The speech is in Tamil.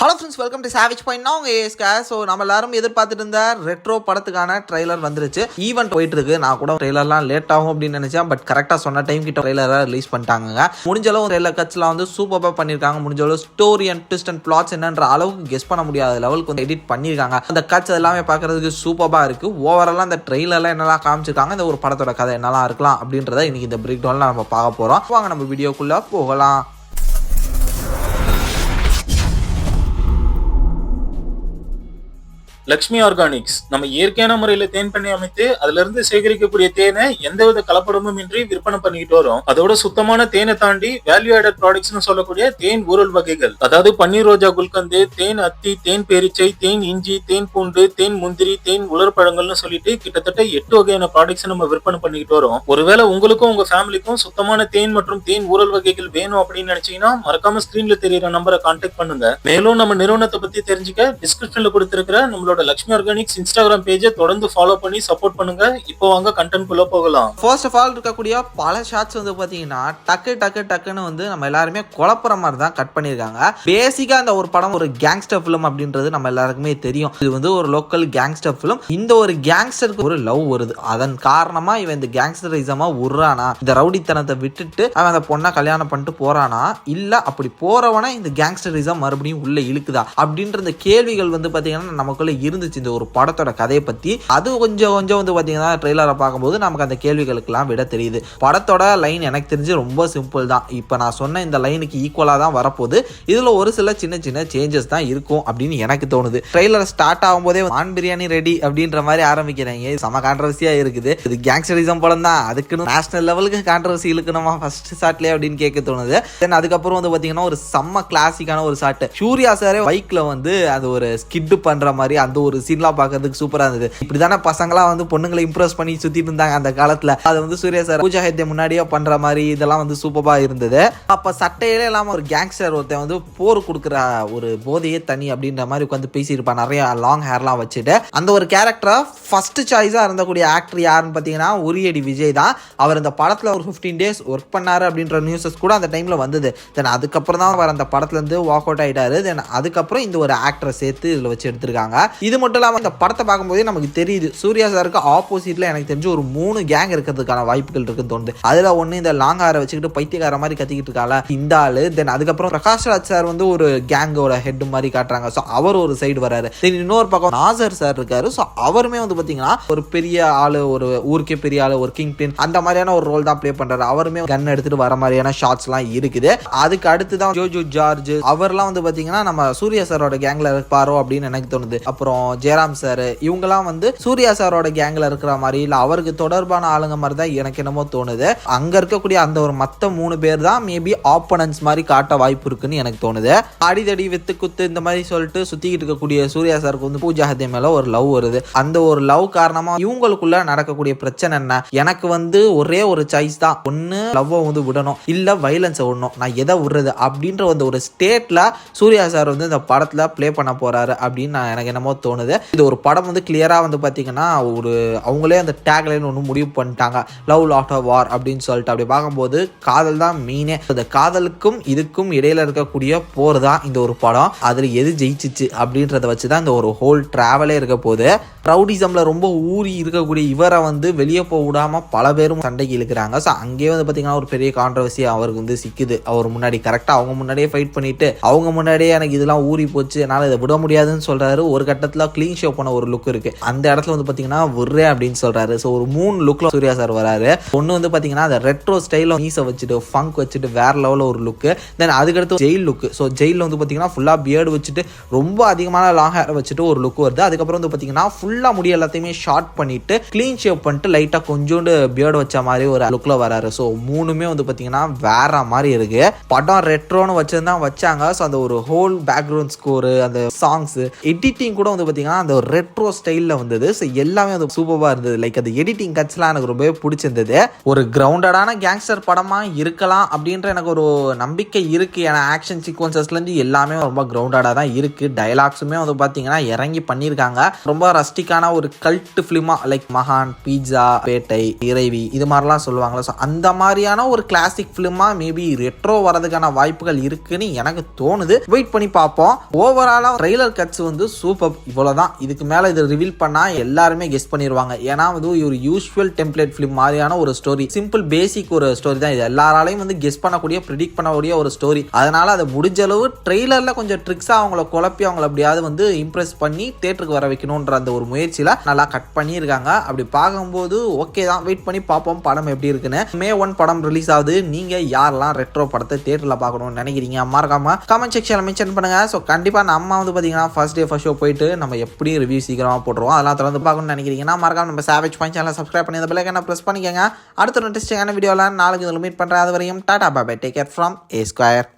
Hello friends, welcome to savage point. நான் உங்கள் ஏஸ்கா. ஸோ நம்ம எல்லாரும் எதிர்பார்த்துட்டு இருந்த ரெட்ரோ படத்துக்கான ட்ரெய்லர் வந்துருச்சு. ஈவெண்ட் போயிட்டு இருக்கு. நான் கூட ட்ரெய்லர்லாம் லேட் ஆகும் அப்படின்னு நினைச்சேன். பட் கரெக்டாக சொன்ன டைம் கிட்ட ட்ரெய்லரை ரிலீஸ் பண்ணிட்டாங்க. முடிஞ்சளவு ட்ரெய்லர் கட்ஸ்லாம் வந்து சூப்பராக பண்ணியிருக்காங்க. முடிஞ்சளவு story and twist and plots என்னன்ற அளவுக்கு கெஸ் பண்ண முடியாத லெவலுக்கு வந்து எடிட் பண்ணியிருக்காங்க. அந்த கட்ஸ் எல்லாமே பார்க்கறதுக்கு சூப்பராக இருக்கு. ஓவராலாக அந்த ட்ரெய்லர்லாம் என்னெல்லாம் காமிச்சிருக்காங்க, இந்த ஒரு படத்தோட கதை என்னெல்லாம் இருக்கலாம் அப்படின்றத இன்னைக்கு இந்த பிரேக் டவுன்ல நம்ம பார்க்க போகிறோம். வாங்க நம்ம வீடியோக்குள்ளே போகலாம். லக்ஷ்மி ஆர்கானிக்ஸ் நம்ம இயற்கையான முறையில தேன் பண்ணி அமைத்து அதுல இருந்து சேகரிக்கக்கூடிய தேனை எந்தவித கலப்படமும் இன்றி விற்பனை பண்ணிக்கிட்டு வரும். அதோட சுத்தமான தேனை தாண்டி வேல்யூ ஆடட் ப்ராடக்ட்ஸ் சொல்லக்கூடிய தேன் ஊரல் வகைகள், அதாவது பன்னீர் ரோஜா குல்கந்து, தேன் அத்தி, தேன் பேரிச்சை, தேன் இஞ்சி, தேன் பூண்டு, தேன் முந்திரி, தேன் உலர் பழங்கள்னு சொல்லிட்டு கிட்டத்தட்ட 8 வகையான ப்ராடக்ட்ஸ் நம்ம விற்பனை பண்ணிக்கிட்டு வரோம். ஒருவேளை உங்களுக்கும் உங்க ஃபேமிலிக்கும் சுத்தமான தேன் மற்றும் தேன் ஊரல் வகைகள் வேணும் அப்படின்னு நினைச்சீங்கன்னா மறக்காம ஸ்கிரீன்ல தெரியற நம்பரை கான்டாக்ட் பண்ணுங்க. மேலும் நம்ம நிறுவனத்தை பத்தி தெரிஞ்சுக்க டிஸ்கிரிப்ஷன்ல கொடுத்திருக்கிற நம்மளோட லக்ஷ்மி ஆர்கானிக்ஸ் இன்ஸ்டாகிராம் பேஜை தொடர்ந்து ஃபாலோ பண்ணி சப்போர்ட் பண்ணுங்க. இப்போ வாங்க கண்டென்ட் குள்ள போகலாம். ஃபர்ஸ்ட் ஆஃப் ஆல் இருக்கக்கூடிய பல ஷாட்ஸ் வந்து பாத்தீங்கன்னா டக்குன்னு வந்து நம்ம எல்லாருமே குழப்பற மாதிரி தான் கட் பண்ணிருக்காங்க. பேசிக்கா அந்த ஒரு படம் ஒரு கேங்ஸ்டர் ஃபிலிம் அப்படின்றது நம்ம எல்லாருக்குமே தெரியும். இது வந்து ஒரு லோக்கல் கேங்ஸ்டர் ஃபிலிம். இந்த ஒரு கேங்ஸ்டருக்கு ஒரு லவ் வருது. அதன் காரணமா இவன் இந்த கேங்ஸ்டரிசமா உர்றானா, இந்த ரவுடித்தனத்தை விட்டுட்டு அவன் அந்த பொண்ணை கல்யாணம் பண்ணிட்டு போறானா, இல்ல அப்படி போறவன இந்த கேங்ஸ்டரிசம் மறுபடியும் உள்ள இழுக்குதா அப்படின்ற இந்த கேள்விகள் வந்து பாத்தீங்கன்னா நமக்குள்ள இருந்துச்சு இந்த ஒரு படத்தோட கதையை பத்தி. அது கொஞ்சம் வந்து பாத்தீங்கன்னா ட்ரெய்லரை பார்க்கும்போது நமக்கு அந்த கேள்விகளுக்கெல்லாம் விட தெரியுது. படத்தோட லைன் எனக்கு தெரிஞ்சு ரொம்ப சிம்பிள் தான். இப்போ நான் சொன்ன இந்த லைனுக்கு ஈக்குவலா தான் வரப்போகுது. இதுல ஒரு சில சின்ன சேஞ்சஸ் தான் இருக்கும் அப்படின்னு எனக்கு தோணுது. ட்ரெய்லர் ஸ்டார்ட் ஆகும் போதே மான் பிரியாணி ரெடி அப்படின்ற மாதிரி ஆரம்பிக்கிறாங்க. செம கான்ட்ரவர்சியா இருக்குது. இது கேங்ஸ்டரிசம் படம் தான், அதுக்குன்னு நேஷனல் லெவலுக்கு கான்ட்ரவர்சி இழுக்கணுமா ஃபர்ஸ்ட் ஷாட்லயே அப்படின்னு கேட்க தோணுது. தென் அதுக்கப்புறம் வந்து பாத்தீங்கன்னா ஒரு செம்ம கிளாசிக்கான ஒரு ஷாட். சூர்யா சாரே பைக்ல வந்து அது ஒரு ஸ்கிட் பண்ற மாதிரி அந்த ஒரு சீன்லாம் பார்க்கறதுக்கு சூப்பரா இருந்தது. இப்படிதானே பசங்களா வந்து பொண்ணுங்களை இம்ப்ரெஸ் பண்ணி சுத்திட்டு இருந்தாங்க அந்த காலத்துல. அது வந்து சூர்யா சார் பூஜா ஹெக்டே முன்னாடியே பண்ற மாதிரி இதெல்லாம் வந்து சூப்பரா இருந்தது. அப்ப சட்டையிலே இல்லாம ஒரு கேங்ஸ்டர் ஒருத்தன் வந்து போர் கொடுக்குற ஒரு போதையே தனி அப்படின்ற மாதிரி உட்காந்து பேசியிருப்பான், நிறைய லாங் ஹேர்லாம் வச்சுட்டு. அந்த ஒரு கேரக்டரா ஃபர்ஸ்ட் சாய்ஸா இருந்தக்கூடிய ஆக்டர் யாருன்னு பாத்தீங்கன்னா உரியடி விஜய் தான். அவர் இந்த படத்துல ஒரு 15 days ஒர்க் பண்ணாரு அப்படின்ற நியூஸஸ் கூட அந்த டைம்ல வந்தது. தென் அதுக்கப்புறம் தான் அவர் அந்த படத்துல இருந்து வாக் அவுட் ஆயிட்டாரு. தென் அதுக்கப்புறம் இந்த ஒரு ஆக்டரை சேர்த்து இதுல வச்சு எடுத்திருக்காங்க. இது மட்டும் இல்லாம இந்த படத்தை பார்க்கும்போது நமக்கு தெரியுது சூர்யா சாருக்கு ஆப்போசிட்ல எனக்கு தெரிஞ்சு ஒரு 3 கேங் இருக்கிறதுக்கான வாய்ப்புகள் இருக்குன்னு தோணுது. அதுல ஒண்ணு இந்த லாங் ஹேரை வச்சுக்கிட்டு பைத்தியக்கார மாதிரி கத்திக்கிட்டு இருக்கால இந்த ஆளு. தென் அதுக்கப்புறம் பிரகாஷ் ராஜ் சார் வந்து ஒரு கேங்கோட ஹெட் மாதிரி காட்டுறாங்க. ஸோ அவர் ஒரு சைடு வராரு. தென் இன்னொரு பக்கம் நாசர் சார் இருக்காரு. ஸோ அவருமே வந்து பாத்தீங்கன்னா ஒரு பெரிய ஆளு, ஒரு ஊருக்கே பெரிய ஆளு, ஒரு கிங் பின் அந்த மாதிரியான ஒரு ரோல் தான் பிளே பண்றாரு. அவருமே கன் எடுத்துட்டு வர மாதிரியான ஷாட்ஸ் எல்லாம் இருக்குது. அதுக்கு அடுத்துதான் ஜோஜோ ஜார்ஜ் அவர்லாம் வந்து பாத்தீங்கன்னா நம்ம சூர்யா சாரோட கேங்ல இருப்பாரோ அப்படின்னு எனக்கு தோணுது. அப்புறம் ஜெயராம் சார் இவங்கெல்லாம் வந்து சூர்யா சாரோட கேங்ல இருக்கிற மாதிரி இல்ல அவருக்கு தொடர்பான ஆளுங்க மாதிரி தான் எனக்கு என்னமோ தோணுது. அங்க இருக்கக்கூடிய அந்த ஒரு மத்த 3 பேர் தான் மேபி ஆப்போனன்ட்ஸ் மாதிரி காட்ட வாய்ப்பு இருக்குன்னு எனக்கு தோணுது. அடிதடி வித்து குத்து இந்த மாதிரி சொல்லிட்டு சுத்திக்கிட்டு இருக்கக்கூடிய சூர்யா சாருக்கு வந்து பூஜா ஹெக்டே மேல ஒரு லவ் வருது. அந்த ஒரு லவ் காரணமா இவங்களுக்குள்ள நடக்கக்கூடிய பிரச்சனை என்ன, எனக்கு வந்து ஒரே ஒரு சாய்ஸ் தான், ஒன்னு லவ் வந்து விடணும் இல்ல வைலன்ஸை விடணும், நான் எதை விடுறது அப்படின்ற வந்து ஒரு ஸ்டேட்ல சூர்யா சார் வந்து இந்த படத்துல பிளே பண்ண போறாரு அப்படின்னு எனக்கு என்னமோ தோணுது. இது ஒரு படம் வந்து கிளியரா வந்து பாத்தீங்கன்னா ஒரு அவங்களே அந்த டேக்லைன் ஒன்று முடிவு பண்ணிட்டாங்க, லவ் லாட் ஆஃப் வார் அப்படின்னு சொல்லிட்டு. அப்படி பார்க்கும்போது காதல் தான் மெயினே. அந்த காதலுக்கும் இதுக்கும் இடையில இருக்கக்கூடிய போர் தான் இந்த ஒரு படம். அதுல எது ஜெயிச்சிச்சு அப்படின்றத வச்சுதான் இந்த ஒரு ஹோல் டிராவலே இருக்க போகுது. ரவுடிசம்ல ரொம்ப ஊறி இருக்கக்கூடிய இவரை வந்து வெளியே போக விடாம பல பேரும் சண்டைக்கு இழுக்கிறாங்க. ஸோ அங்கேயே வந்து பாத்தீங்கன்னா ஒரு பெரிய கான்ட்ரவர்சி அவருக்கு வந்து சிக்குது. அவர் முன்னாடி கரெக்டா அவங்க முன்னாடியே ஃபைட் பண்ணிட்டு அவங்க முன்னாடியே எனக்கு இதெல்லாம் ஊறி போச்சு, என்னால இதை விட முடியாதுன்னு சொல்றாரு. ஒரு கட்டத்துல கிளீன் ஷோ பண்ண ஒரு லுக் இருக்கு. அந்த இடத்துல வந்து பாத்தீங்கன்னா விர்ரே அப்படின்னு சொல்றாரு. ஸோ ஒரு 3 லுக்ல சூர்யா சார் வராரு. ஒன்னு வந்து பாத்தீங்கன்னா அந்த ரெட்ரோ ஸ்டைல மீசை வச்சுட்டு ஃபங்க் வச்சுட்டு வேற லெவல்ல ஒரு லுக். தென் அதுக்கடுத்து ஜெயில் லுக். ஸோ ஜெயில வந்து பாத்தீங்கன்னா ஃபுல்லா பியர்டு வச்சுட்டு ரொம்ப அதிகமான லாங் ஹேர் வச்சுட்டு ஒரு லுக் வருது. அதுக்கப்புறம் வந்து பாத்தீங்கன்னா ஃபுல்லா முடி எல்லாத்தையுமே ஷார்ட் பண்ணிட்டு கிளீன் ஷேப் பண்ணிட்டு லைட்டா கொஞ்சோண்டு பியர்டு வச்ச மாதிரி ஒரு லுக்ல வராரு. ஸோ 3மே வந்து பாத்தீங்கன்னா வேற மாதிரி இருக்கு. படம் ரெட்ரோன்னு வச்சிருந்தா வச்சாங்க. ஸோ அந்த ஒரு ஹோல் பேக்ரவுண்ட் ஸ்கோர், அந்த சாங்ஸ், எடிட்டிங் கூட வந்து வந்து பார்த்தீங்கன்னா அந்த ரெட்ரோ ஸ்டைலில் வந்தது. ஸோ எல்லாமே வந்து சூப்பராக இருந்தது. லைக் அது எடிட்டிங் கட்ஸ்லாம் எனக்கு ரொம்பவே பிடிச்சிருந்தது. ஒரு கிரவுண்டடான கேங்ஸ்டர் படமாக இருக்கலாம் அப்படின்ற எனக்கு ஒரு நம்பிக்கை இருக்குது. ஏன்னா ஆக்ஷன் சீக்வன்சஸ்லேருந்து எல்லாமே ரொம்ப கிரவுண்டடாக தான் இருக்குது. டயலாக்ஸுமே வந்து பார்த்தீங்கன்னா இறங்கி பண்ணியிருக்காங்க. ரொம்ப ரஸ்டிக்கான ஒரு கல்ட் ஃபிலிமாக லைக் மகான், பீட்சா, பேட்டை, இறைவி இது மாதிரிலாம் சொல்லுவாங்களா. ஸோ அந்த மாதிரியான ஒரு கிளாசிக் ஃபிலிமாக மேபி ரெட்ரோ வரதுக்கான வாய்ப்புகள் இருக்குன்னு எனக்கு தோணுது. வெயிட் பண்ணி பார்ப்போம். ஓவராலாக ட்ரெய்லர் கட்ஸ் வந்து சூப்பர். இவ்வளோதான். இதுக்கு மேலே இதை ரிவீல் பண்ணால் எல்லாருமே கெஸ் பண்ணிடுவாங்க. ஏன்னா வந்து ஒரு யூஸ்வல் டெம்ப்ளேட் ஃபிலிம் மாதிரியான ஒரு ஸ்டோரி, சிம்பிள் பேசிக் ஒரு ஸ்டோரி தான் இது. எல்லாராலையும் வந்து கெஸ் பண்ணக்கூடிய, ப்ரிடிக்ட் பண்ணக்கூடிய ஒரு ஸ்டோரி. அதனால அதை முடிஞ்ச அளவு ட்ரெய்லரில் கொஞ்சம் ட்ரிக்ஸாக அவங்கள குழப்பி அவங்கள எப்படியாவது வந்து இம்ப்ரெஸ் பண்ணி தேட்டருக்கு வர வைக்கணுன்ற அந்த ஒரு முயற்சியில் நல்லா கட் பண்ணியிருக்காங்க. அப்படி பார்க்கும்போது ஓகே தான். வெயிட் பண்ணி பார்ப்போம் படம் எப்படி இருக்குன்னு. May 1 படம் ரிலீஸ் ஆகுது. நீங்கள் யாரெல்லாம் ரெட்ரோ படத்தை தேட்டரில் பார்க்கணும்னு நினைக்கிறீங்க மறக்காம கமெண்ட் செக்ஷனில் மென்ஷன் பண்ணுங்க. ஸோ கண்டிப்பாக நம்ம வந்து பார்த்தீங்கன்னா ஃபர்ஸ்ட் டே ஃபர்ஸ்ட் ஷோ போயிட்டு நம்ம எப்படி ரிவ்யூ சீக்கிரமாக போட்டுருவோம். அதெல்லாம் தொடர்ந்து பார்க்கணும்னு நினைக்கிறீங்கன்னா மறக்காம நம்ம சேவேஜ் பாயிண்ட் சேனலை சப்ஸ்கிரைப் பண்ணி அந்த பெல் ஐகானை ப்ரெஸ் பண்ணிக்கோங்க. அடுத்த இன்ட்ரெஸ்டிங்கான வீடியோவில் நாளைக்கு மீட் பண்ணுறேன். அது வரையும் tata bye, take care from A Square.